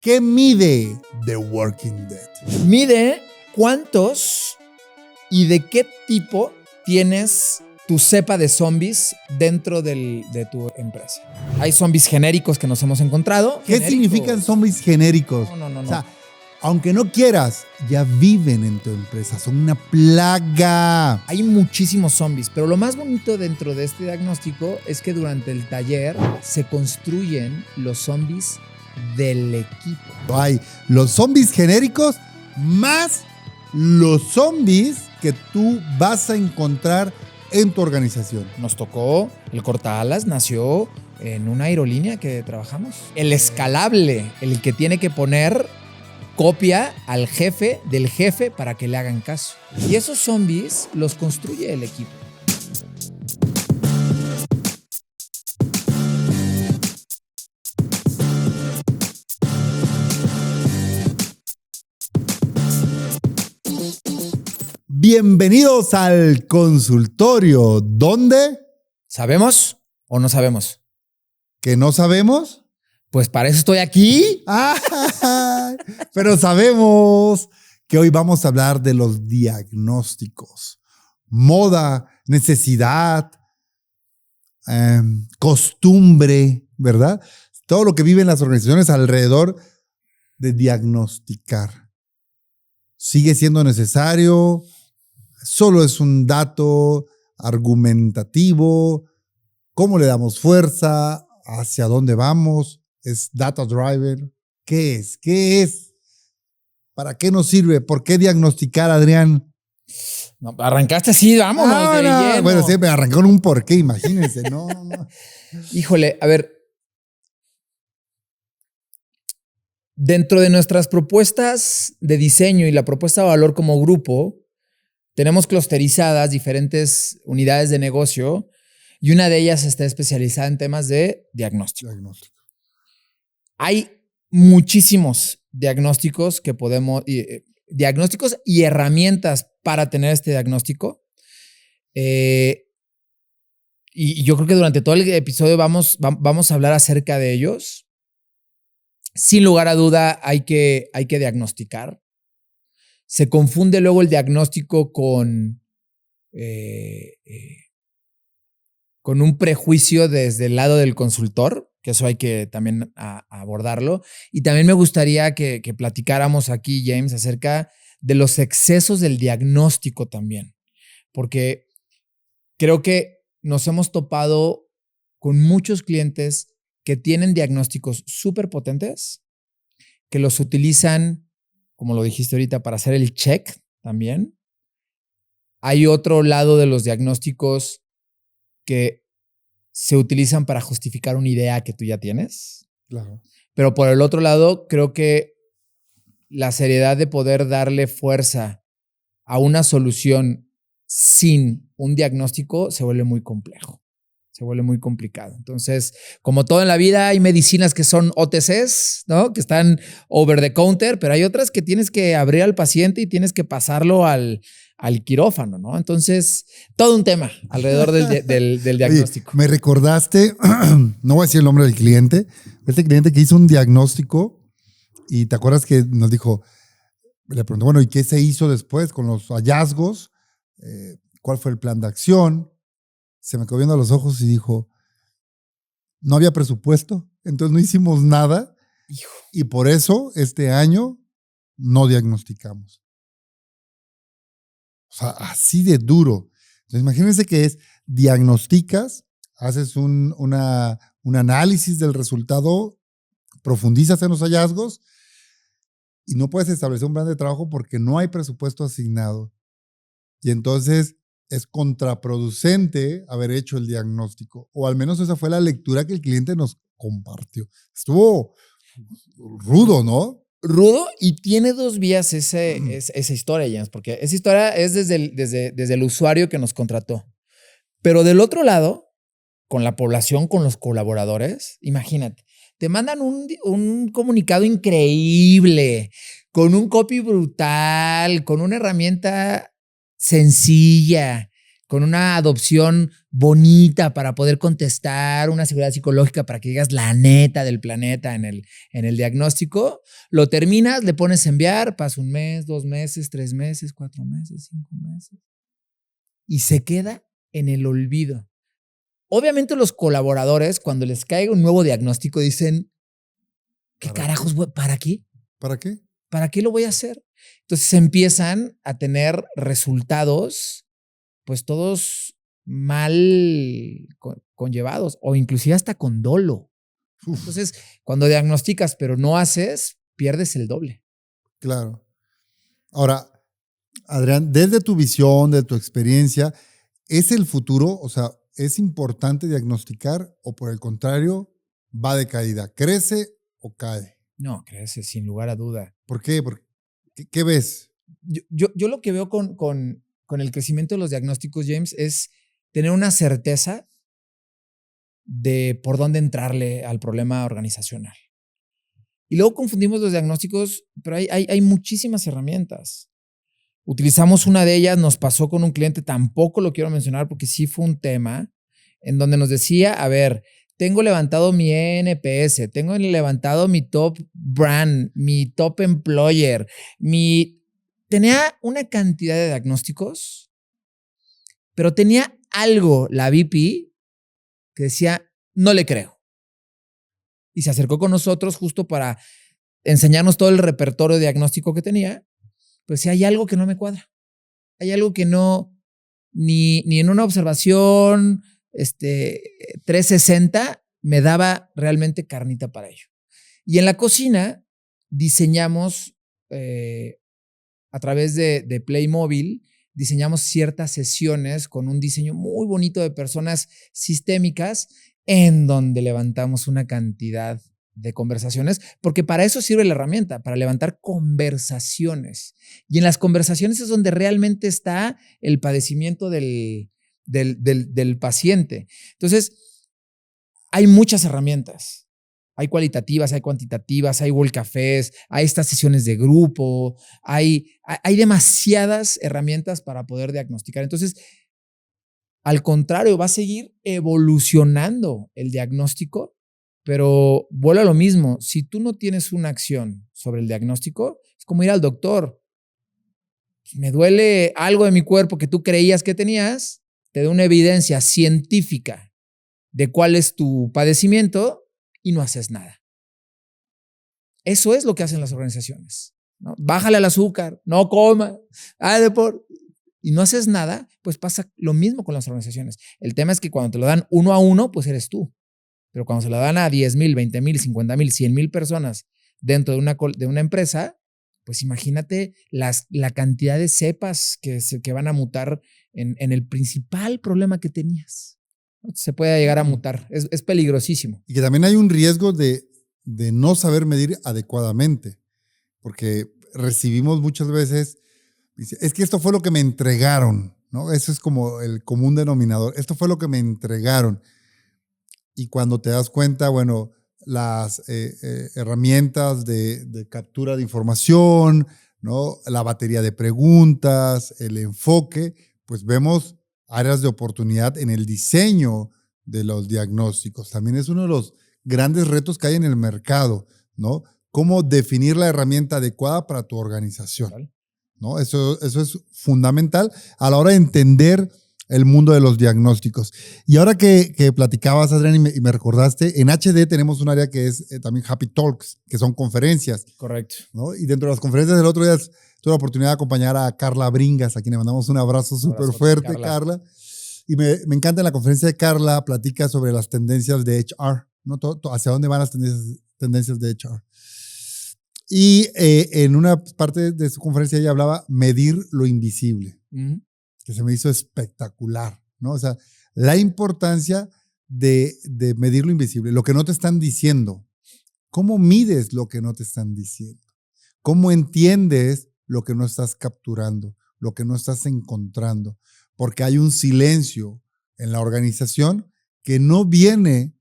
¿Qué mide The Walking Dead? Mide cuántos y de qué tipo tienes tu cepa de zombies dentro de tu empresa. Hay zombies genéricos que nos hemos encontrado. ¿Qué significan zombies genéricos? No. O sea, aunque no quieras, ya viven en tu empresa. Son una plaga. Hay muchísimos zombies, pero lo más bonito dentro de este diagnóstico es que durante el taller se construyen los zombies del equipo. Hay los zombies genéricos más los zombies que tú vas a encontrar en tu organización. Nos tocó, el cortaalas nació en una aerolínea que trabajamos. El escalable, el que tiene que poner copia al jefe del jefe para que le hagan caso. Y esos zombies los construye el equipo. Bienvenidos al consultorio. ¿Dónde? ¿Sabemos o no sabemos? ¿Que no sabemos? Pues para eso estoy aquí. Pero sabemos que hoy vamos a hablar de los diagnósticos. Moda, necesidad, costumbre, ¿verdad? Todo lo que viven las organizaciones alrededor de diagnosticar. ¿Sigue siendo necesario? ¿Solo es un dato argumentativo? ¿Cómo le damos fuerza? ¿Hacia dónde vamos? ¿Es data driven? ¿Qué es? ¿Qué es? ¿Para qué nos sirve? ¿Por qué diagnosticar, Adrián? No, arrancaste así, vámonos de lleno. Bueno, sí, me arrancó con un porqué, imagínense. No. Híjole, a ver. Dentro de nuestras propuestas de diseño y la propuesta de valor como grupo, tenemos clusterizadas diferentes unidades de negocio y una de ellas está especializada en temas de diagnóstico. Hay muchísimos diagnósticos que podemos, diagnósticos y herramientas para tener este diagnóstico. Y yo creo que durante todo el episodio vamos a hablar acerca de ellos. Sin lugar a duda hay que diagnosticar. Se confunde luego el diagnóstico con un prejuicio desde el lado del consultor, que eso hay que también abordarlo. Y también me gustaría que platicáramos aquí, James, acerca de los excesos del diagnóstico también, porque creo que nos hemos topado con muchos clientes que tienen diagnósticos súper potentes, que los utilizan, como lo dijiste ahorita, para hacer el check también. Hay otro lado de los diagnósticos que se utilizan para justificar una idea que tú ya tienes. Claro. Pero por el otro lado, creo que la seriedad de poder darle fuerza a una solución sin un diagnóstico se vuelve muy complejo. Se vuelve muy complicado. Entonces, como todo en la vida, hay medicinas que son OTCs, ¿no? Que están over the counter, pero hay otras que tienes que abrir al paciente y tienes que pasarlo al quirófano, ¿no? Entonces, todo un tema alrededor del diagnóstico. Oye, me recordaste, no voy a decir el nombre del cliente, este cliente que hizo un diagnóstico y te acuerdas que nos dijo, le preguntó, bueno, ¿y qué se hizo después con los hallazgos? ¿Cuál fue el plan de acción? Se me quedó viendo a los ojos y dijo, no había presupuesto, entonces no hicimos nada. Hijo. Y por eso este año no diagnosticamos. O sea, así de duro. Entonces imagínense que es, diagnosticas, haces un análisis del resultado, profundizas en los hallazgos y no puedes establecer un plan de trabajo porque no hay presupuesto asignado. Y entonces es contraproducente haber hecho el diagnóstico, o al menos esa fue la lectura que el cliente nos compartió. Estuvo rudo, ¿no? Rudo, y tiene dos vías esa historia, James, porque esa historia es desde el usuario que nos contrató. Pero del otro lado, con la población, con los colaboradores, imagínate, te mandan un comunicado increíble, con un copy brutal, con una herramienta sencilla, con una adopción bonita para poder contestar, una seguridad psicológica para que digas la neta del planeta en el diagnóstico, lo terminas, le pones a enviar, pasa 1 mes, 2 meses, 3 meses, 4 meses, 5 meses y se queda en el olvido. Obviamente los colaboradores, cuando les caiga un nuevo diagnóstico, dicen, ¿qué carajos? ¿Para qué? ¿Para qué? ¿Para qué lo voy a hacer? Entonces empiezan a tener resultados, pues todos mal conllevados o inclusive hasta con dolo. Uf. Entonces, cuando diagnosticas pero no haces, pierdes el doble. Claro. Ahora, Adrián, desde tu visión, de tu experiencia, ¿es el futuro? O sea, ¿es importante diagnosticar o por el contrario, va de caída? ¿Crece o cae? No, crece sin lugar a duda. ¿Por qué? ¿Qué ves? Yo lo que veo con el crecimiento de los diagnósticos, James, es tener una certeza de por dónde entrarle al problema organizacional. Y luego confundimos los diagnósticos, pero hay muchísimas herramientas. Utilizamos una de ellas, nos pasó con un cliente, tampoco lo quiero mencionar porque sí fue un tema, en donde nos decía, a ver, tengo levantado mi NPS, tengo levantado mi top brand, mi top employer, tenía una cantidad de diagnósticos, pero tenía algo, la VP, que decía, no le creo. Y se acercó con nosotros justo para enseñarnos todo el repertorio diagnóstico que tenía. Pues sí, hay algo que no me cuadra. Hay algo que no, ni en una observación 360 me daba realmente carnita para ello. Y en la cocina diseñamos, a través de Playmobil, diseñamos ciertas sesiones con un diseño muy bonito de personas sistémicas en donde levantamos una cantidad de conversaciones, porque para eso sirve la herramienta, para levantar conversaciones. Y en las conversaciones es donde realmente está el padecimiento del paciente. Entonces, hay muchas herramientas. Hay cualitativas, hay cuantitativas, hay World Cafés, hay estas sesiones de grupo, hay demasiadas herramientas para poder diagnosticar. Entonces, al contrario, va a seguir evolucionando el diagnóstico, pero vuelve a lo mismo. Si tú no tienes una acción sobre el diagnóstico, es como ir al doctor. Me duele algo de mi cuerpo que tú creías que tenías, te da una evidencia científica de cuál es tu padecimiento y no haces nada. Eso es lo que hacen las organizaciones, ¿no? Bájale al azúcar, no coma, deporte. Y no haces nada, pues pasa lo mismo con las organizaciones. El tema es que cuando te lo dan 1 a 1, pues eres tú. Pero cuando se lo dan a 10,000, 20,000, 50,000, 100,000 personas dentro de una empresa, pues imagínate la cantidad de cepas que van a mutar en el principal problema que tenías. Se puede llegar a mutar. Es peligrosísimo. Y que también hay un riesgo de no saber medir adecuadamente, porque recibimos muchas veces, es que esto fue lo que me entregaron, ¿no? Eso es como el común denominador. Esto fue lo que me entregaron. Y cuando te das cuenta, bueno, las herramientas de captura de información, ¿no? La batería de preguntas, el enfoque, pues vemos áreas de oportunidad en el diseño de los diagnósticos. También es uno de los grandes retos que hay en el mercado, ¿no? Cómo definir la herramienta adecuada para tu organización, ¿no? Eso es fundamental a la hora de entender el mundo de los diagnósticos. Y ahora que platicabas, Adrián, y me recordaste, en HD tenemos un área que es también Happy Talks, que son conferencias. Correcto. ¿No? Y dentro de las conferencias del otro día tuve la oportunidad de acompañar a Carla Bringas, a quien le mandamos un abrazo súper fuerte, Carla. Y me encanta en la conferencia de Carla, platica sobre las tendencias de HR, ¿no? Hacia dónde van las tendencias de HR. Y en una parte de su conferencia ella hablaba medir lo invisible, que se me hizo espectacular, ¿no? O sea, la importancia de medir lo invisible, lo que no te están diciendo. ¿Cómo mides lo que no te están diciendo? ¿Cómo entiendes lo que no estás capturando, lo que no estás encontrando? Porque hay un silencio en la organización que no viene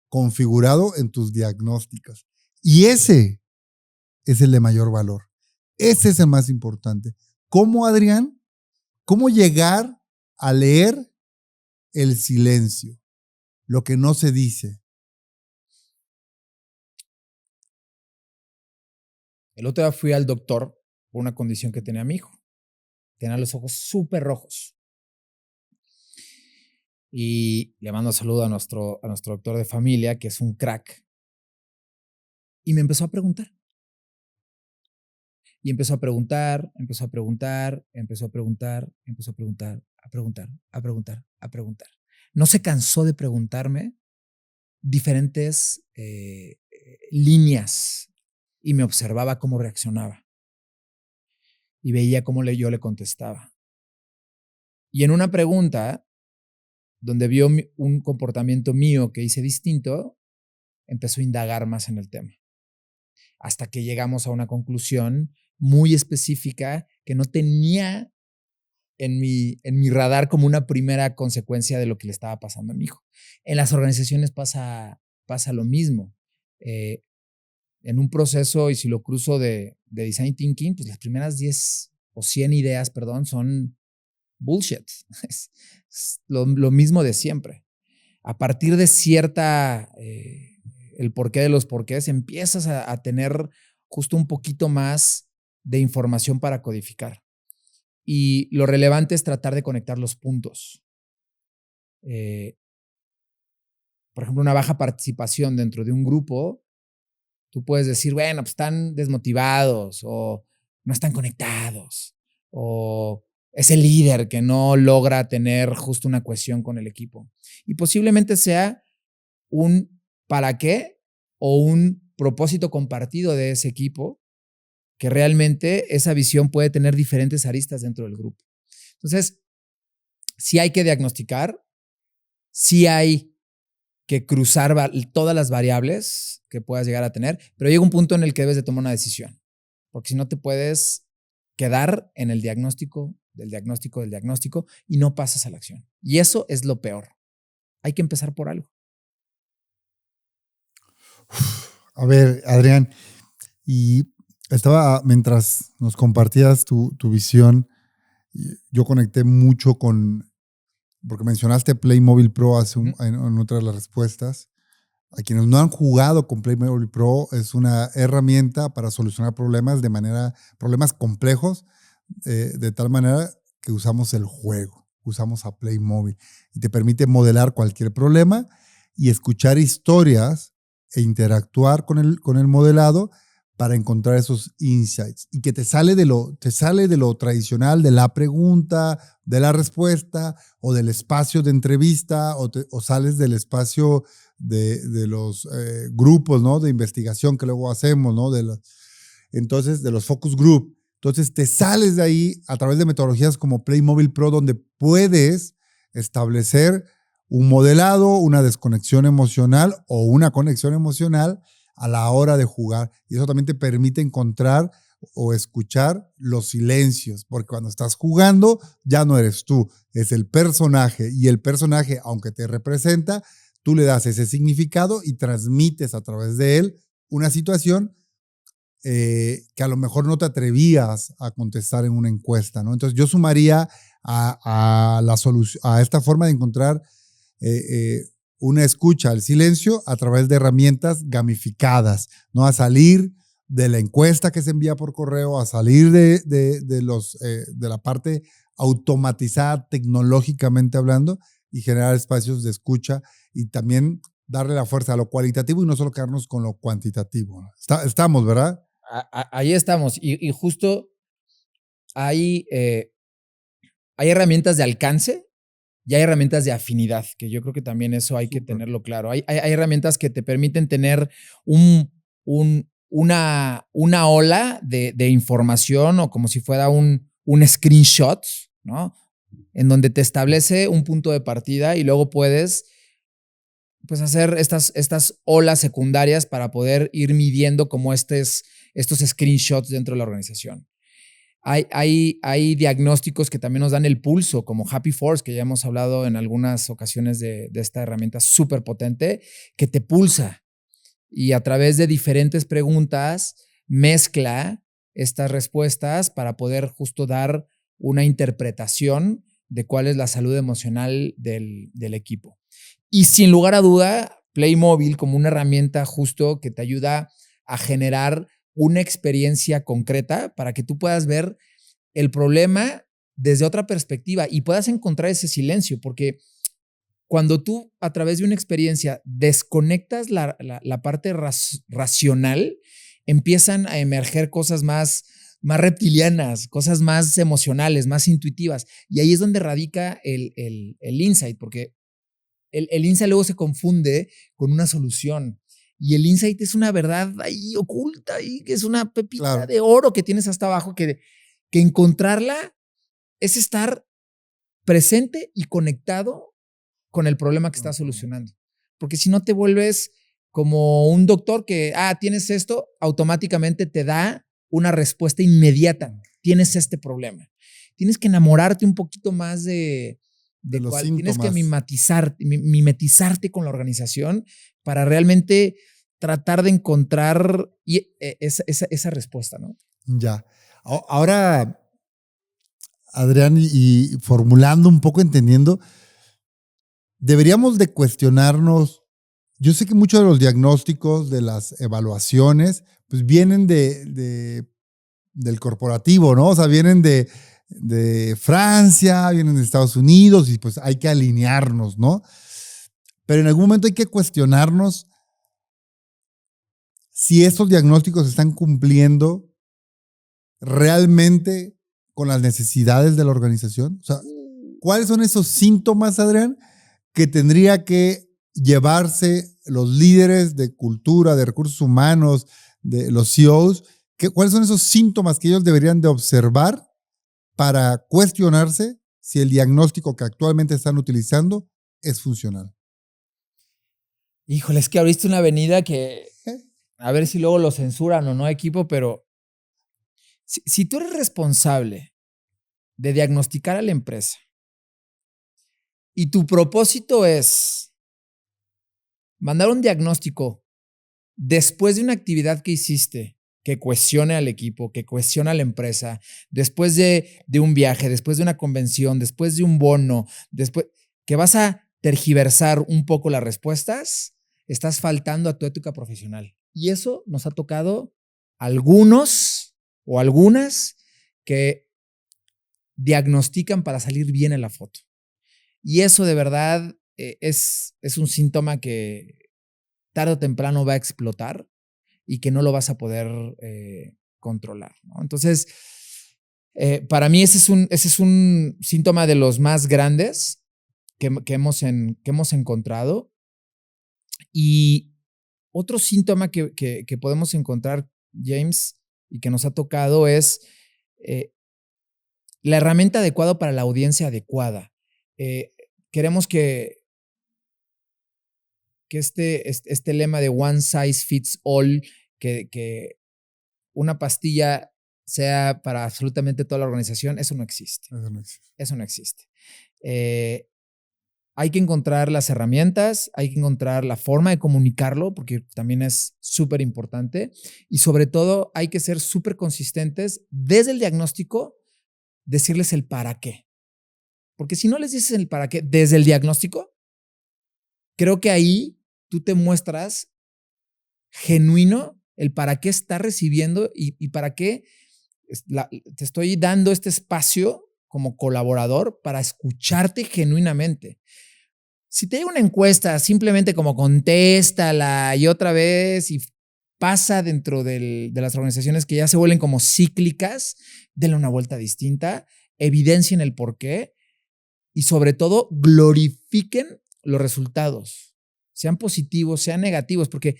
configurado en tus diagnósticos. Y ese es el de mayor valor. Ese es el más importante. ¿Cómo, Adrián? ¿Cómo llegar a leer el silencio, lo que no se dice. El otro día fui al doctor por una condición que tenía mi hijo. Tenía los ojos súper rojos. Y le mando saludo a nuestro doctor de familia, que es un crack. Y me empezó a preguntar. Y empezó a preguntar, empezó a preguntar, empezó a preguntar, empezó a preguntar, a preguntar, a preguntar, a preguntar. No se cansó de preguntarme diferentes líneas y me observaba cómo reaccionaba. Y veía cómo yo le contestaba. Y en una pregunta, donde vio un comportamiento mío que hice distinto, empezó a indagar más en el tema. Hasta que llegamos a una conclusión muy específica que no tenía en mi radar como una primera consecuencia de lo que le estaba pasando a mi hijo. En las organizaciones pasa lo mismo. En un proceso, y si lo cruzo de design thinking, pues las primeras 10 o 100 ideas, perdón, son bullshit. Es lo mismo de siempre. A partir de el porqué de los porqués, empiezas a tener justo un poquito más de información para codificar. Y lo relevante es tratar de conectar los puntos. Por ejemplo, una baja participación dentro de un grupo, tú puedes decir, bueno, pues están desmotivados o no están conectados o es el líder que no logra tener justo una cohesión con el equipo. Y posiblemente sea un para qué o un propósito compartido de ese equipo, que realmente esa visión puede tener diferentes aristas dentro del grupo. Entonces, sí hay que diagnosticar, sí hay que cruzar todas las variables que puedas llegar a tener, pero llega un punto en el que debes de tomar una decisión, porque si no te puedes quedar en el diagnóstico, del diagnóstico, del diagnóstico, y no pasas a la acción. Y eso es lo peor. Hay que empezar por algo. A ver, Adrián, y mientras nos compartías tu visión, yo conecté mucho porque mencionaste Playmobil Pro en otra de las respuestas. A quienes no han jugado con Playmobil Pro, es una herramienta para solucionar problemas complejos, de tal manera que usamos el juego, usamos a Playmobil y te permite modelar cualquier problema y escuchar historias e interactuar con el modelado para encontrar esos insights y que te sale de lo tradicional, de la pregunta, de la respuesta o del espacio de entrevista o sales del espacio de los grupos, ¿no? De investigación que luego hacemos, ¿no? Entonces, de los focus group. Entonces, te sales de ahí a través de metodologías como Playmobil Pro, donde puedes establecer un modelado, una desconexión emocional o una conexión emocional a la hora de jugar. Y eso también te permite encontrar o escuchar los silencios, porque cuando estás jugando ya no eres tú, es el personaje. Y el personaje, aunque te representa, tú le das ese significado y transmites a través de él una situación que a lo mejor no te atrevías a contestar en una encuesta, ¿no? Entonces yo sumaría a esta forma de encontrar una escucha al silencio a través de herramientas gamificadas, ¿no? A salir de la encuesta que se envía por correo, a salir de la parte automatizada tecnológicamente hablando y generar espacios de escucha y también darle la fuerza a lo cualitativo y no solo quedarnos con lo cuantitativo. Estamos, ¿verdad? Ahí estamos. Y justo hay herramientas de alcance y hay herramientas de afinidad, que yo creo que también eso hay que tenerlo claro. Hay herramientas que te permiten tener una ola de información o como si fuera un screenshot, ¿no? En donde te establece un punto de partida y luego puedes pues hacer estas olas secundarias para poder ir midiendo como estos screenshots dentro de la organización. Hay diagnósticos que también nos dan el pulso, como Happy Force, que ya hemos hablado en algunas ocasiones de esta herramienta súper potente, que te pulsa y a través de diferentes preguntas mezcla estas respuestas para poder justo dar una interpretación de cuál es la salud emocional del equipo. Y sin lugar a duda, Playmobil como una herramienta justo que te ayuda a generar una experiencia concreta para que tú puedas ver el problema desde otra perspectiva y puedas encontrar ese silencio, porque cuando tú a través de una experiencia desconectas la parte racional, empiezan a emerger cosas más reptilianas, cosas más emocionales, más intuitivas. Y ahí es donde radica el insight, porque el insight luego se confunde con una solución. Y el insight es una verdad ahí oculta, ahí, que es una pepita de oro que tienes hasta abajo, que encontrarla es estar presente y conectado con el problema que estás solucionando. Porque si no te vuelves como un doctor que, tienes esto, automáticamente te da una respuesta inmediata. Tienes este problema. Tienes que enamorarte un poquito más de los cuál. síntomas. Tienes que mimetizarte con la organización para realmente tratar de encontrar esa respuesta, ¿no? Ya. Ahora, Adrián, y formulando un poco, entendiendo, deberíamos de cuestionarnos. Yo sé que muchos de los diagnósticos, de las evaluaciones, pues vienen del corporativo, ¿no? O sea, vienen de Francia, vienen de Estados Unidos y pues hay que alinearnos, ¿no? Pero en algún momento hay que cuestionarnos si estos diagnósticos están cumpliendo realmente con las necesidades de la organización. O sea, ¿cuáles son esos síntomas, Adrián, que tendría que llevarse los líderes de cultura, de recursos humanos, de los CEOs? ¿Cuáles son esos síntomas que ellos deberían de observar para cuestionarse si el diagnóstico que actualmente están utilizando es funcional? Híjole, es que abriste una avenida que a ver si luego lo censuran o no, equipo, pero si tú eres responsable de diagnosticar a la empresa y tu propósito es mandar un diagnóstico después de una actividad que hiciste que cuestione al equipo, que cuestione a la empresa, después de un viaje, después de una convención, después de un bono, después que vas a tergiversar un poco las respuestas, estás faltando a tu ética profesional. Y eso nos ha tocado algunos o algunas que diagnostican para salir bien en la foto. Y eso de verdad es un síntoma que tarde o temprano va a explotar y que no lo vas a poder controlar, ¿no? Entonces, para mí ese es un síntoma de los más grandes que hemos encontrado. Y otro síntoma que podemos encontrar, James, y que nos ha tocado es la herramienta adecuada para la audiencia adecuada. Queremos que este lema de one size fits all, que una pastilla sea para absolutamente toda la organización, eso no existe. Eso no existe. Hay que encontrar las herramientas, hay que encontrar la forma de comunicarlo, porque también es súper importante. Y sobre todo, hay que ser súper consistentes desde el diagnóstico, decirles el para qué. Porque si no les dices el para qué desde el diagnóstico, creo que ahí tú te muestras genuino el para qué estás recibiendo y para qué te estoy dando este espacio como colaborador para escucharte genuinamente. Si te llega una encuesta, simplemente como contéstala y otra vez y pasa dentro de las organizaciones que ya se vuelven como cíclicas, denle una vuelta distinta, evidencien el por qué y sobre todo glorifiquen los resultados, sean positivos, sean negativos, porque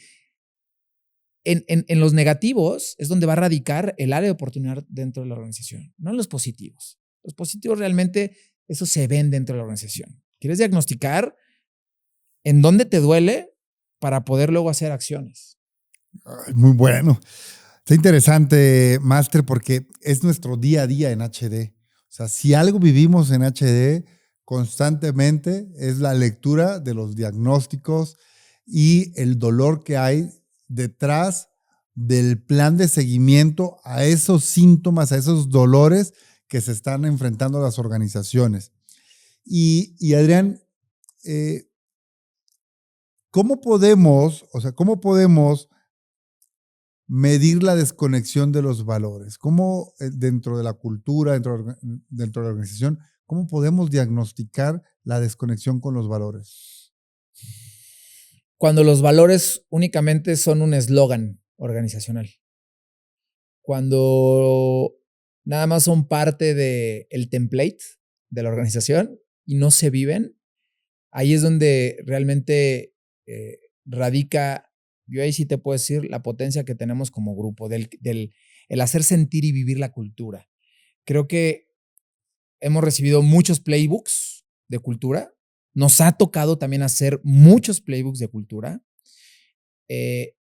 en los negativos es donde va a radicar el área de oportunidad dentro de la organización, no en los positivos. Los positivos realmente, eso se ven dentro de la organización. ¿Quieres diagnosticar en dónde te duele para poder luego hacer acciones? Ay, muy bueno. Está interesante, Máster, porque es nuestro día a día en HD. O sea, si algo vivimos en HD constantemente es la lectura de los diagnósticos y el dolor que hay detrás del plan de seguimiento a esos síntomas, a esos dolores que se están enfrentando las organizaciones. Y Adrián, ¿cómo podemos medir la desconexión de los valores? ¿Cómo dentro de la cultura, dentro de la organización, cómo podemos diagnosticar la desconexión con los valores? Cuando los valores únicamente son un eslogan organizacional. Cuando nada más son parte del template de la organización y no se viven, ahí es donde realmente radica, yo ahí sí te puedo decir, la potencia que tenemos como grupo, el hacer sentir y vivir la cultura. Creo que hemos recibido muchos playbooks de cultura, nos ha tocado también hacer muchos playbooks de cultura,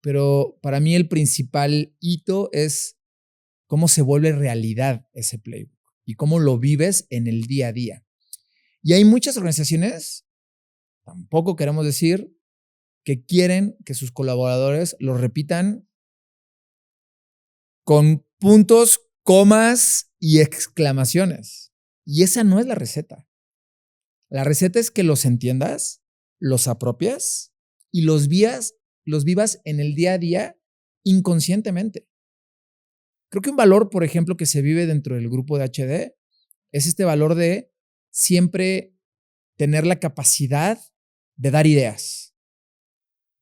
pero para mí el principal hito es cómo se vuelve realidad ese playbook y cómo lo vives en el día a día. Y hay muchas organizaciones, tampoco queremos decir, que quieren que sus colaboradores lo repitan con puntos, comas y exclamaciones. Y esa no es la receta. La receta es que los entiendas, los apropias y los vivas en el día a día inconscientemente. Creo que un valor, por ejemplo, que se vive dentro del grupo de HD es este valor de siempre tener la capacidad de dar ideas.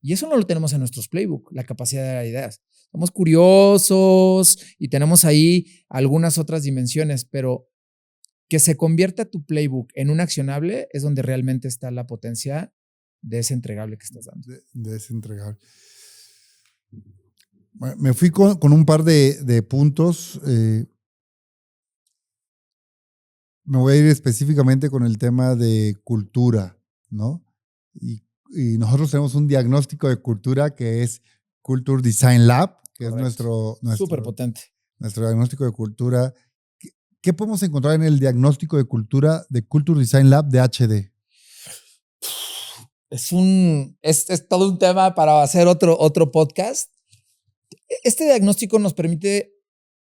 Y eso no lo tenemos en nuestros playbook, la capacidad de dar ideas. Somos curiosos y tenemos ahí algunas otras dimensiones, pero que se convierta tu playbook en un accionable es donde realmente está la potencia de ese entregable que estás dando. De ese entregable. Bueno, me fui con un par de puntos. Me voy a ir específicamente con el tema de cultura, ¿no? Y nosotros tenemos un diagnóstico de cultura que es Culture Design Lab, que Correcto. es nuestro súper potente. Nuestro diagnóstico de cultura. ¿Qué podemos encontrar en el diagnóstico de cultura de Culture Design Lab de HD? Es todo un tema para hacer otro podcast. Este diagnóstico nos permite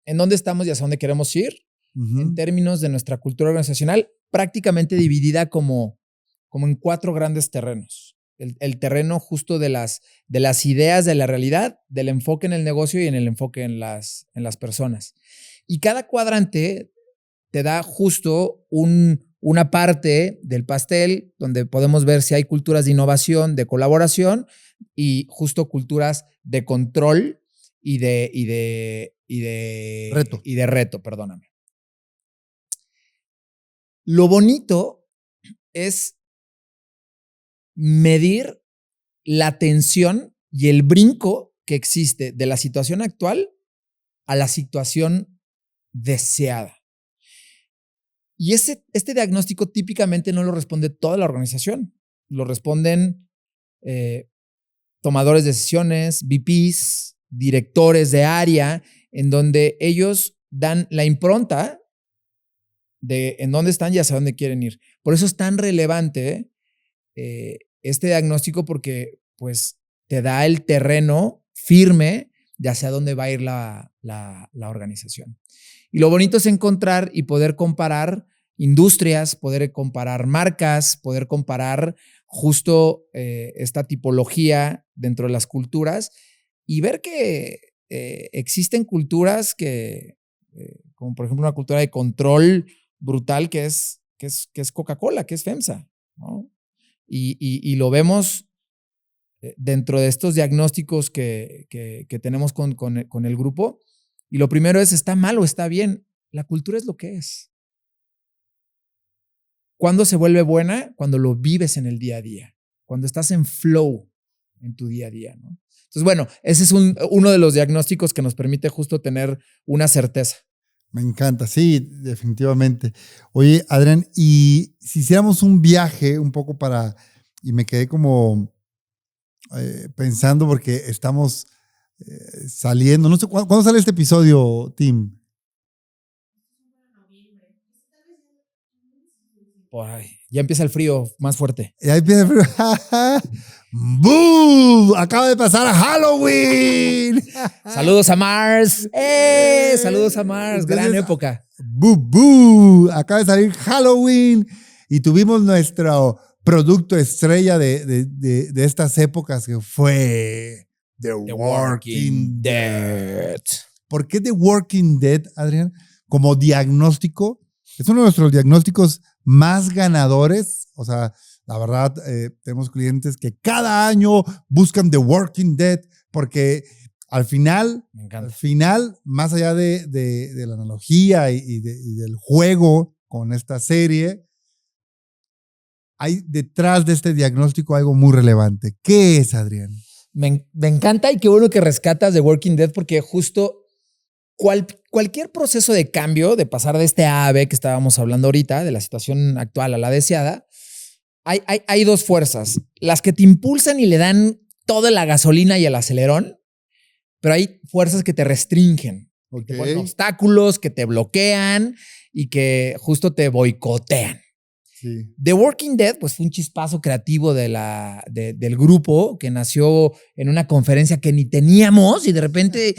en dónde estamos y hacia dónde queremos ir, en términos de nuestra cultura organizacional, prácticamente dividida como en 4 grandes terrenos. El terreno justo de las ideas de la realidad, del enfoque en el negocio y en el enfoque en las personas. Y cada cuadrante te da justo una parte del pastel donde podemos ver si hay culturas de innovación, de colaboración y justo culturas de control y de reto, perdóname. Lo bonito es medir la tensión y el brinco que existe de la situación actual a la situación deseada. Y este diagnóstico típicamente no lo responde toda la organización. Lo responden tomadores de decisiones, VPs, directores de área, en donde ellos dan la impronta de en dónde están y hacia dónde quieren ir. Por eso es tan relevante este diagnóstico, porque pues te da el terreno firme de hacia dónde va a ir la organización. Y lo bonito es encontrar y poder comparar industrias, poder comparar marcas, poder comparar justo esta tipología dentro de las culturas y ver que existen culturas que, como por ejemplo una cultura de control brutal que es Coca-Cola, que es FEMSA, ¿no? Y lo vemos dentro de estos diagnósticos que tenemos con el grupo. Y lo primero es, ¿está mal o está bien? La cultura es lo que es. ¿Cuándo se vuelve buena? Cuando lo vives en el día a día, cuando estás en flow en tu día a día, ¿no? Entonces, bueno, ese es uno de los diagnósticos que nos permite justo tener una certeza. Me encanta, sí, definitivamente. Oye, Adrián, y si hiciéramos un viaje un poco y me quedé como pensando porque estamos saliendo, no sé, ¿cuándo sale este episodio, Tim? Por ahí. Ya empieza el frío más fuerte. Ya empieza el frío. ¡Boom! Acaba de pasar a Halloween. Saludos a Mars. Saludos a Mars. Entonces, gran época. ¡Boo! Acaba de salir Halloween. y tuvimos nuestro producto estrella de estas épocas que fue The Walking Dead. ¿Por qué The Walking Dead, Adrián? Como diagnóstico, es uno de nuestros diagnósticos más ganadores. O sea, la verdad, tenemos clientes que cada año buscan The Walking Dead porque al final, más allá de la analogía y del juego con esta serie, hay detrás de este diagnóstico algo muy relevante. ¿Qué es, Adrián? Me encanta y qué bueno que rescatas The Walking Dead porque justo cualquier proceso de cambio, de pasar de este A a B que estábamos hablando ahorita, de la situación actual a la deseada, hay dos fuerzas. Las que te impulsan y le dan toda la gasolina y el acelerón, pero hay fuerzas que te restringen, que te ponen obstáculos, que te bloquean y que justo te boicotean. Sí. The Walking Dead pues fue un chispazo creativo del grupo que nació en una conferencia que ni teníamos y de repente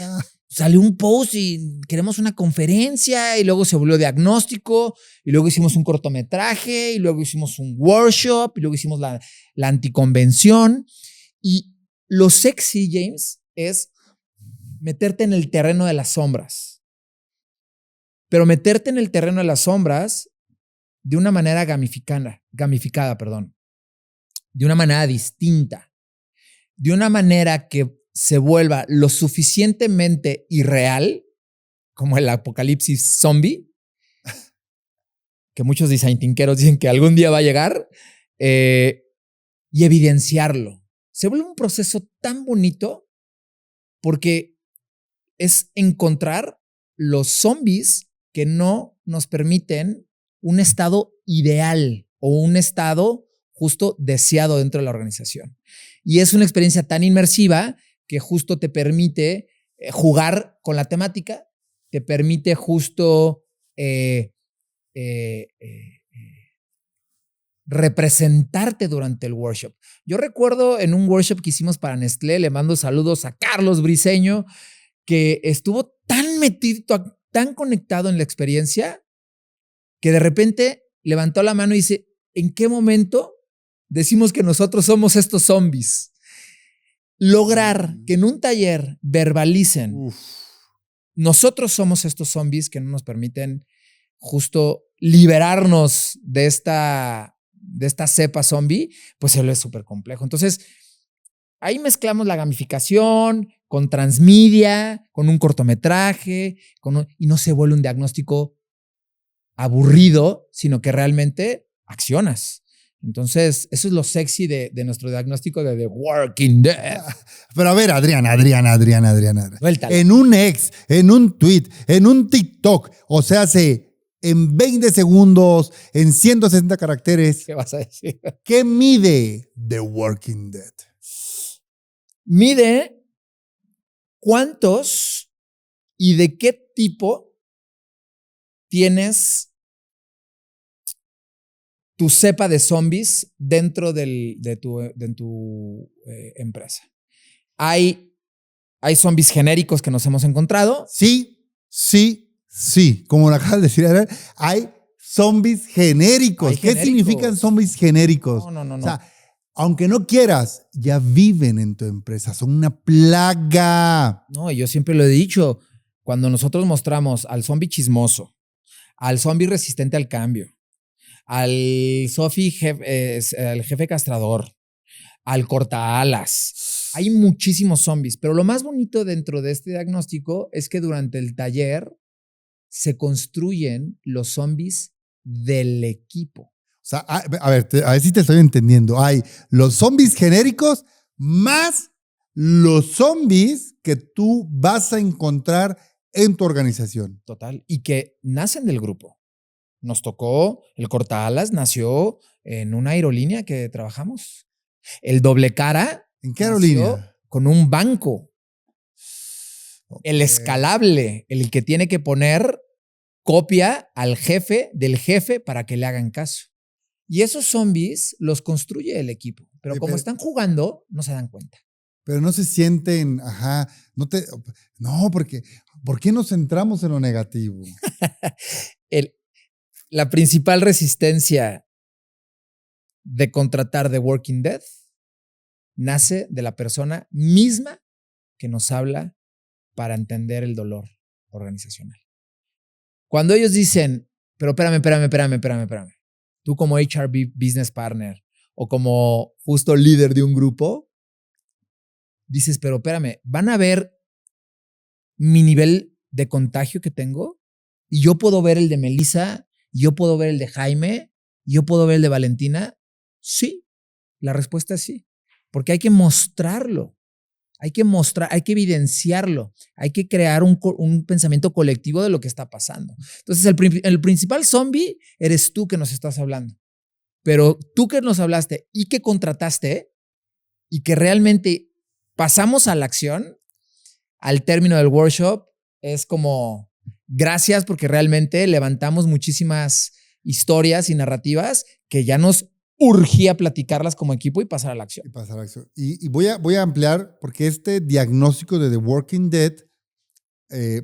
salió un post y queremos una conferencia y luego se volvió diagnóstico y luego hicimos un cortometraje y luego hicimos un workshop y luego hicimos la anticonvención. Y lo sexy, James, es meterte en el terreno de las sombras. Pero meterte en el terreno de las sombras de una manera gamificada, de una manera distinta, de una manera que se vuelva lo suficientemente irreal, como el apocalipsis zombie, que muchos design thinkeros dicen que algún día va a llegar, y evidenciarlo. Se vuelve un proceso tan bonito porque es encontrar los zombies que no nos permiten un estado ideal o un estado justo deseado dentro de la organización. Y es una experiencia tan inmersiva que justo te permite jugar con la temática, te permite justo representarte durante el workshop. Yo recuerdo en un workshop que hicimos para Nestlé, le mando saludos a Carlos Briceño, que estuvo tan metido, tan conectado en la experiencia, que de repente levantó la mano y dice, ¿en qué momento decimos que nosotros somos estos zombies? Lograr que en un taller verbalicen, nosotros somos estos zombies que no nos permiten justo liberarnos de esta cepa zombie, pues se lo es súper complejo. Entonces, ahí mezclamos la gamificación con transmedia, con un cortometraje, y no se vuelve un diagnóstico aburrido, sino que realmente accionas. Entonces, eso es lo sexy de nuestro diagnóstico de The Walking Dead. Pero a ver, Adrián. Suéltala. En un ex, en un tweet, en un TikTok, o sea, en 20 segundos, en 160 caracteres. ¿Qué vas a decir? ¿Qué mide The Walking Dead? Mide cuántos y de qué tipo tienes tu cepa de zombies dentro de tu empresa. Hay zombies genéricos que nos hemos encontrado. Sí. Como lo acabas de decir, hay zombies genéricos. ¿Qué significan zombies genéricos? No. O sea, aunque no quieras, ya viven en tu empresa. Son una plaga. No, yo siempre lo he dicho. Cuando nosotros mostramos al zombie chismoso, al zombie resistente al cambio, al jefe castrador, al cortaalas. Hay muchísimos zombies, pero lo más bonito dentro de este diagnóstico es que durante el taller se construyen los zombies del equipo. O sea, a ver si te estoy entendiendo. Hay los zombies genéricos más los zombies que tú vas a encontrar en tu organización. Total. Y que nacen del grupo. Nos tocó, el cortaalas nació en una aerolínea que trabajamos. El doble cara. ¿En qué aerolínea? Con un banco. Okay. El escalable, el que tiene que poner copia al jefe del jefe para que le hagan caso. Y esos zombies los construye el equipo. Pero como están jugando, no se dan cuenta. Pero no se sienten, porque ¿por qué nos centramos en lo negativo? La principal resistencia de contratar The Working Dead nace de la persona misma que nos habla para entender el dolor organizacional. Cuando ellos dicen, pero espérame, tú como HR Business Partner o como justo líder de un grupo, dices, pero espérame, ¿van a ver mi nivel de contagio que tengo? Y yo puedo ver el de Melissa, yo puedo ver el de Jaime, yo puedo ver el de Valentina. Sí, la respuesta es sí, porque hay que mostrarlo. Hay que evidenciarlo, hay que crear un pensamiento colectivo de lo que está pasando. Entonces, el principal zombie eres tú que nos estás hablando. Pero tú que nos hablaste y que contrataste y que realmente pasamos a la acción, al término del workshop, es como gracias porque realmente levantamos muchísimas historias y narrativas que ya nos urgía platicarlas como equipo y pasar a la acción. Y voy a ampliar porque este diagnóstico de The Working Dead,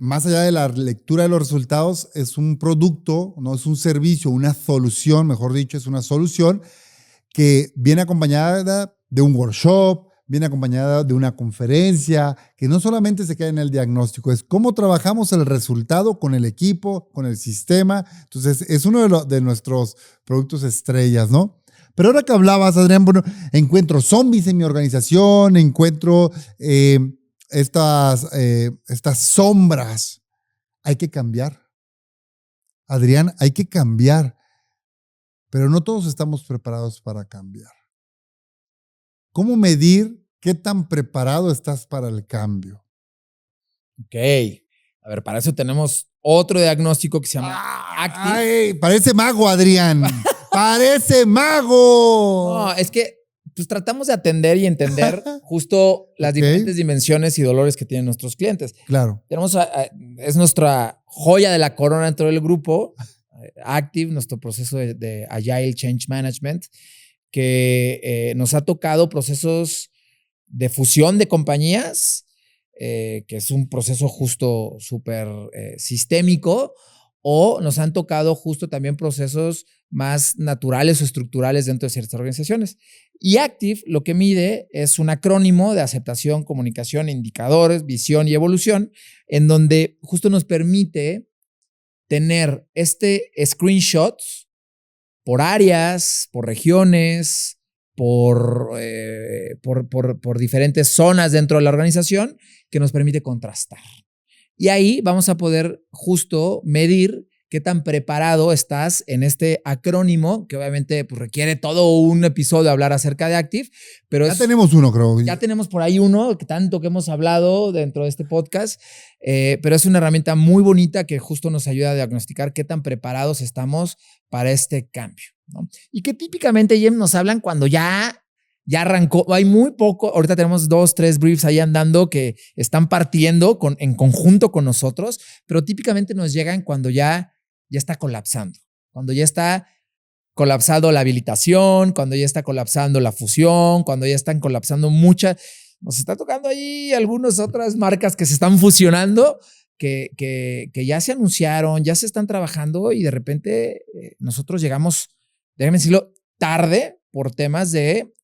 más allá de la lectura de los resultados, es un producto, no es un servicio, una solución, mejor dicho, es una solución que viene acompañada de un workshop, viene acompañada de una conferencia, que no solamente se queda en el diagnóstico, es cómo trabajamos el resultado con el equipo, con el sistema. Entonces, es uno de nuestros productos estrellas, ¿no? Pero ahora que hablabas, Adrián, bueno, encuentro zombies en mi organización, encuentro estas sombras. Hay que cambiar. Adrián, hay que cambiar. Pero no todos estamos preparados para cambiar. ¿Cómo medir qué tan preparado estás para el cambio? Ok. A ver, para eso tenemos otro diagnóstico que se llama Active. ¡Ay! Parece mago, Adrián. ¡Parece mago! No, es que pues, tratamos de atender y entender justo las diferentes dimensiones y dolores que tienen nuestros clientes. Claro. Es nuestra joya de la corona dentro del grupo, Active, nuestro proceso de Agile Change Management, que nos ha tocado procesos de fusión de compañías, que es un proceso justo súper sistémico, o nos han tocado justo también procesos más naturales o estructurales dentro de ciertas organizaciones. Y Active lo que mide es un acrónimo de aceptación, comunicación, indicadores, visión y evolución, en donde justo nos permite tener screenshots por áreas, por regiones, por diferentes zonas dentro de la organización que nos permite contrastar. Y ahí vamos a poder justo medir qué tan preparado estás en este acrónimo, que obviamente pues, requiere todo un episodio hablar acerca de Active, pero tenemos uno, creo. Ya tenemos por ahí uno, que tanto que hemos hablado dentro de este podcast, pero es una herramienta muy bonita que justo nos ayuda a diagnosticar qué tan preparados estamos para este cambio, ¿no? Y que típicamente, Jem, nos hablan cuando ya arrancó, hay muy poco, ahorita tenemos 2, 3 briefs ahí andando que están partiendo en conjunto con nosotros, pero típicamente nos llegan cuando ya está colapsando, cuando ya está colapsado la habilitación, cuando ya está colapsando la fusión, cuando ya están colapsando muchas, nos está tocando ahí algunas otras marcas que se están fusionando, que ya se anunciaron, ya se están trabajando y de repente nosotros llegamos, déjame decirlo, tarde por temas de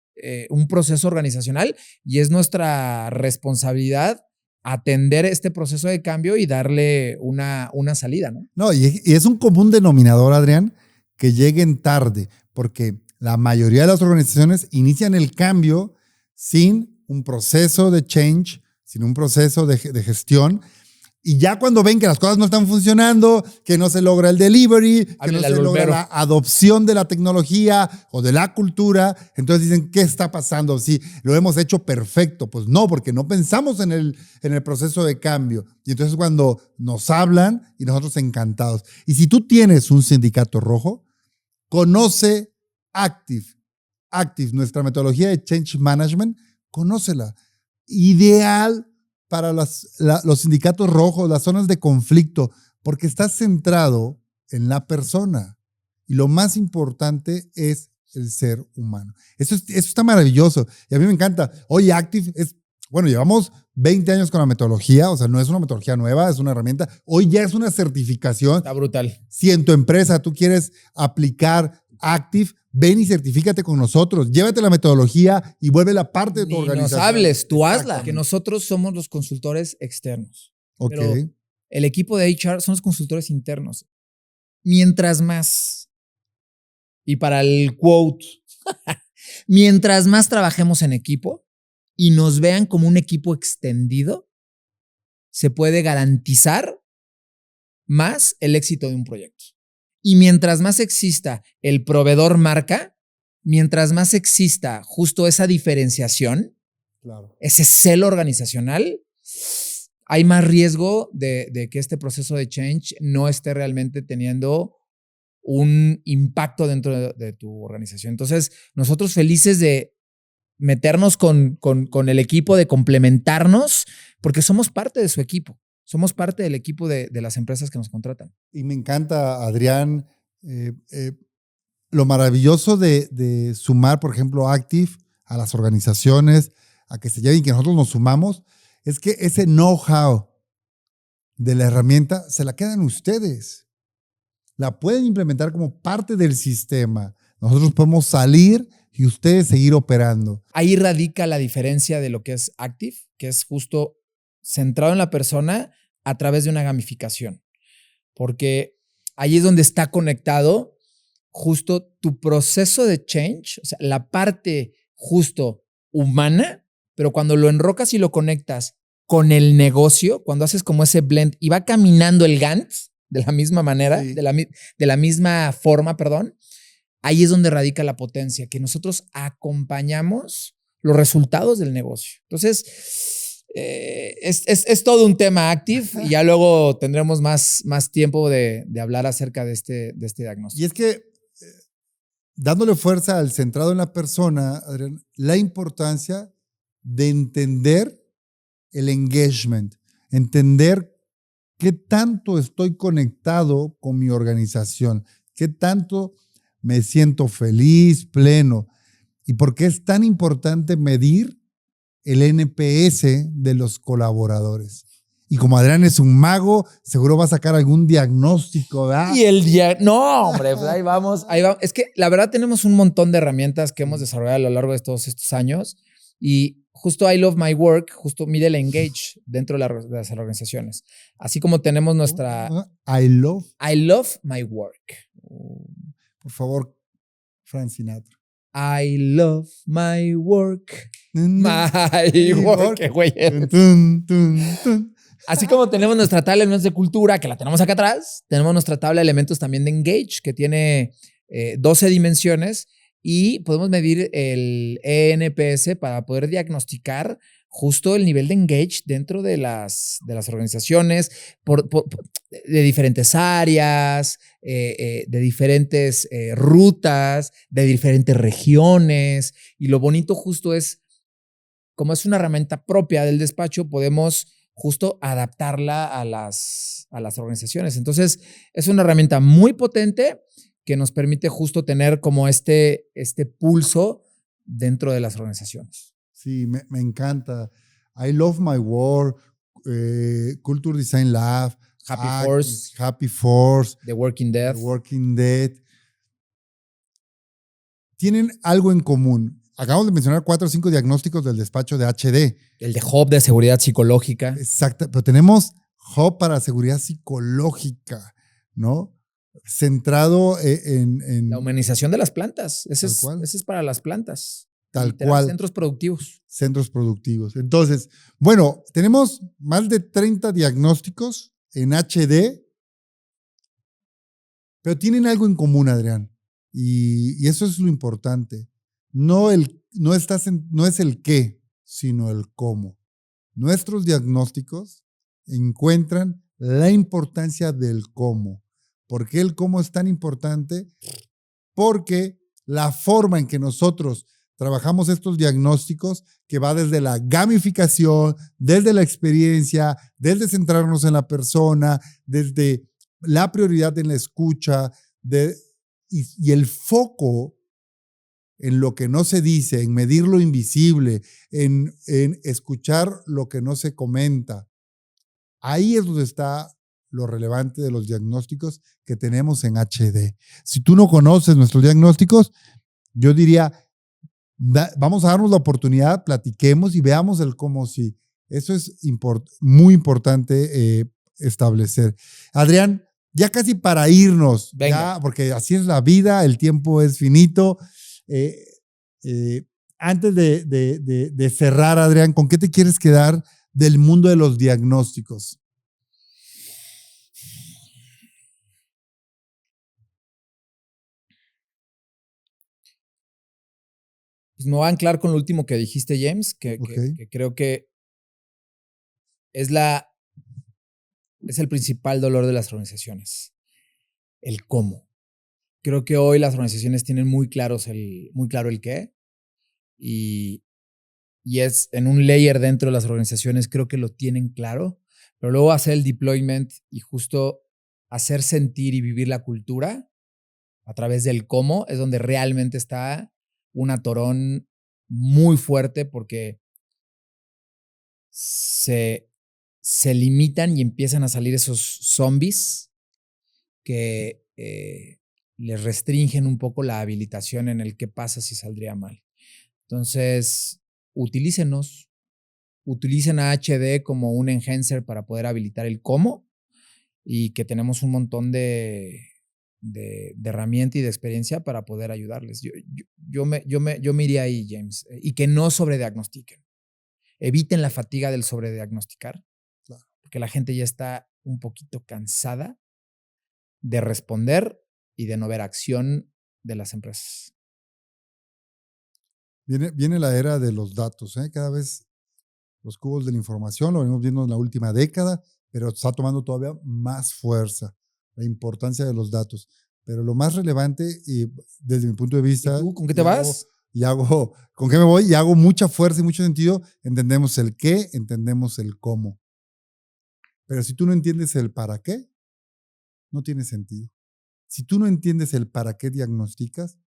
un proceso organizacional y es nuestra responsabilidad atender este proceso de cambio y darle una salida, ¿no? No, y es un común denominador, Adrián, que lleguen tarde, porque la mayoría de las organizaciones inician el cambio sin un proceso de change, sin un proceso de gestión. Y ya cuando ven que las cosas no están funcionando, que no se logra el delivery, que no se logra la adopción de la tecnología o de la cultura, entonces dicen, ¿qué está pasando? Sí, lo hemos hecho perfecto. Pues no, porque no pensamos en el proceso de cambio. Y entonces cuando nos hablan y nosotros encantados. Y si tú tienes un sindicato rojo, conoce Active, nuestra metodología de Change Management, conócela. Ideal para los sindicatos rojos, las zonas de conflicto, porque está centrado en la persona. Y lo más importante es el ser humano. Eso está maravilloso. Y a mí me encanta. Hoy Active llevamos 20 años con la metodología, o sea, no es una metodología nueva, es una herramienta. Hoy ya es una certificación. Está brutal. Si en tu empresa tú quieres aplicar Active, ven y certifícate con nosotros, llévate la metodología y vuélvela parte de tu organización. Nos hables, tú hazla. Que nosotros somos los consultores externos. Ok. Pero el equipo de HR son los consultores internos. Mientras más, y para el quote, mientras más trabajemos en equipo y nos vean como un equipo extendido, se puede garantizar más el éxito de un proyecto. Y mientras más exista el proveedor marca, mientras más exista justo esa diferenciación, Claro. ese celo organizacional, hay más riesgo de que este proceso de change no esté realmente teniendo un impacto dentro de tu organización. Entonces, nosotros felices de meternos con el equipo, de complementarnos, porque somos parte de su equipo. Somos parte del equipo de las empresas que nos contratan. Y me encanta, Adrián, lo maravilloso de sumar, por ejemplo, Active a las organizaciones, a que se lleven y que nosotros nos sumamos, es que ese know-how de la herramienta se la quedan ustedes. La pueden implementar como parte del sistema. Nosotros podemos salir y ustedes seguir operando. Ahí radica la diferencia de lo que es Active, que es justo centrado en la persona a través de una gamificación. Porque ahí es donde está conectado justo tu proceso de change, o sea, la parte justo humana, pero cuando lo enrocas y lo conectas con el negocio, cuando haces como ese blend y va caminando el Gantt de la misma manera, Sí. de la misma forma, perdón, ahí es donde radica la potencia, que nosotros acompañamos los resultados del negocio. Entonces, es todo un tema Active y ya luego tendremos más tiempo de hablar acerca de este diagnóstico. Y es que, dándole fuerza al centrado en la persona, Adrián, la importancia de entender el engagement, entender qué tanto estoy conectado con mi organización, qué tanto me siento feliz, pleno, y por qué es tan importante medir el NPS de los colaboradores. Y como Adrián es un mago, seguro va a sacar algún diagnóstico, ¿verdad? Y no, hombre, pues ahí vamos. Es que la verdad tenemos un montón de herramientas que hemos desarrollado a lo largo de todos estos años y justo I Love My Work, justo mide el engage dentro de las organizaciones. Así como tenemos nuestra I Love My Work. Por favor, Frank Sinatra. I love my work. My work. Qué güey. Así como tenemos nuestra tabla de elementos de cultura, que la tenemos acá atrás, tenemos nuestra tabla de elementos también de Engage, que tiene 12 dimensiones y podemos medir el ENPS para poder diagnosticar justo el nivel de Engage dentro de las organizaciones, de diferentes áreas, de diferentes rutas, de diferentes regiones. Y lo bonito justo es, como es una herramienta propia del despacho, podemos justo adaptarla a las organizaciones. Entonces, es una herramienta muy potente que nos permite justo tener como este pulso dentro de las organizaciones. Sí, me encanta. I Love My Work, Culture Design Lab, Happy Force, The Working Dead. Tienen algo en común. Acabamos de mencionar 4 o 5 diagnósticos del despacho de HD. El de Hub de seguridad psicológica. Exacto, pero tenemos Hub para seguridad psicológica, ¿no? Centrado en la humanización de las plantas. Ese es para las plantas. Tal cual. Centros productivos. Centros productivos. Entonces, bueno, tenemos más de 30 diagnósticos en HD, pero tienen algo en común, Adrián. Y eso es lo importante. No es el qué, sino el cómo. Nuestros diagnósticos encuentran la importancia del cómo. ¿Por qué el cómo es tan importante? Porque la forma en que nosotros trabajamos estos diagnósticos, que va desde la gamificación, desde la experiencia, desde centrarnos en la persona, desde la prioridad en la escucha y el foco en lo que no se dice, en medir lo invisible, en escuchar lo que no se comenta. Ahí es donde está lo relevante de los diagnósticos que tenemos en HD. Si tú no conoces nuestros diagnósticos, yo diría, vamos a darnos la oportunidad, platiquemos y veamos el cómo sí. Eso es muy importante establecer. Adrián, ya casi para irnos, ya, porque así es la vida, el tiempo es finito. Antes de cerrar, Adrián, ¿con qué te quieres quedar del mundo de los diagnósticos? Pues me voy a anclar con lo último que dijiste, James, que creo que es el principal dolor de las organizaciones, el cómo. Creo que hoy las organizaciones tienen muy claro el qué, y es en un layer dentro de las organizaciones, creo que lo tienen claro, pero luego hacer el deployment y justo hacer sentir y vivir la cultura a través del cómo es donde realmente está un atorón muy fuerte, porque se limitan y empiezan a salir esos zombies que les restringen un poco la habilitación en el qué pasa si saldría mal. Entonces, utilicen a HD como un enhancer para poder habilitar el cómo, y que tenemos un montón de herramienta y de experiencia para poder ayudarles. Yo me iría ahí, James, y que no sobrediagnostiquen. Eviten la fatiga del sobrediagnosticar, porque la gente ya está un poquito cansada de responder y de no ver acción de las empresas. Viene la era de los datos, ¿eh? Cada vez los cubos de la información, lo venimos viendo en la última década, pero está tomando todavía más fuerza la importancia de los datos. Pero lo más relevante, y desde mi punto de vista... ¿Y tú con qué te vas? ¿Con qué me voy? Y hago mucha fuerza y mucho sentido. Entendemos el qué, entendemos el cómo. Pero si tú no entiendes el para qué, no tiene sentido. Si tú no entiendes el para qué diagnosticas,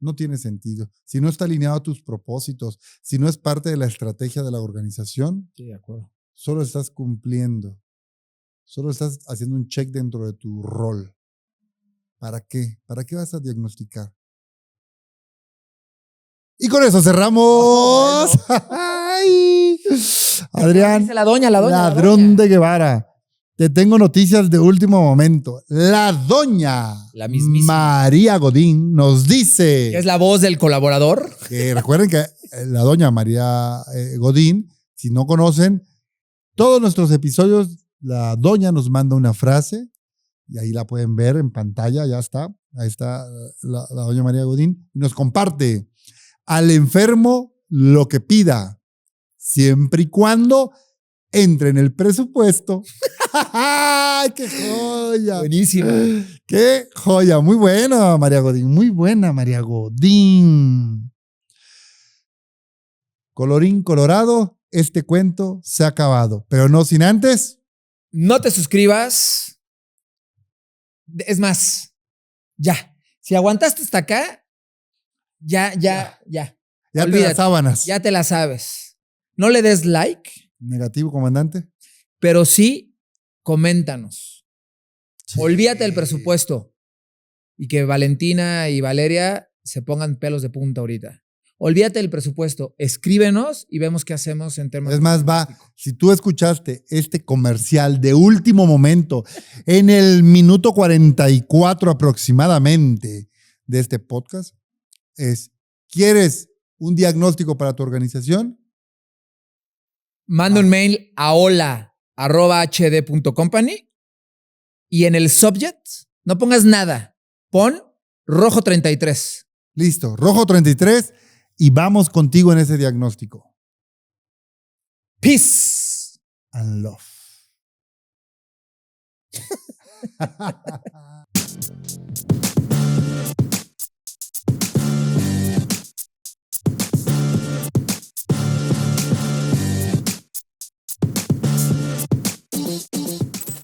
no tiene sentido. Si no está alineado a tus propósitos, si no es parte de la estrategia de la organización, sí, de acuerdo, solo estás cumpliendo, solo estás haciendo un check dentro de tu rol. ¿Para qué? ¿Para qué vas a diagnosticar? Y con eso cerramos. Oh, bueno. Ay, Adrián, la doña, ladrón de Guevara. Te tengo noticias de último momento. La doña María Godín nos dice... ¿Qué es la voz del colaborador? Que recuerden que la doña María Godín, si no conocen, todos nuestros episodios, la doña nos manda una frase y ahí la pueden ver en pantalla, ya está. Ahí está la doña María Godín. Y nos comparte: al enfermo lo que pida, siempre y cuando entre en el presupuesto. ¡Ay, qué joya! Buenísima. ¡Qué joya! Muy buena, María Godín. Muy buena, María Godín. Colorín colorado, este cuento se ha acabado. Pero no sin antes... No te suscribas. Es más, ya. Si aguantaste hasta acá, ya. Ya olvídate, te las sábanas. Ya te las sabes. No le des like. Negativo, comandante. Pero sí, coméntanos. Sí. Olvídate del presupuesto y que Valentina y Valeria se pongan pelos de punta ahorita. Olvídate del presupuesto, escríbenos y vemos qué hacemos en temas. Es más, si tú escuchaste este comercial de último momento en el minuto 44 aproximadamente de este podcast, ¿quieres un diagnóstico para tu organización? Manda un mail a hola@hd.company y en el subject no pongas nada. Pon rojo 33. Listo, rojo 33 y vamos contigo en ese diagnóstico. Peace and love.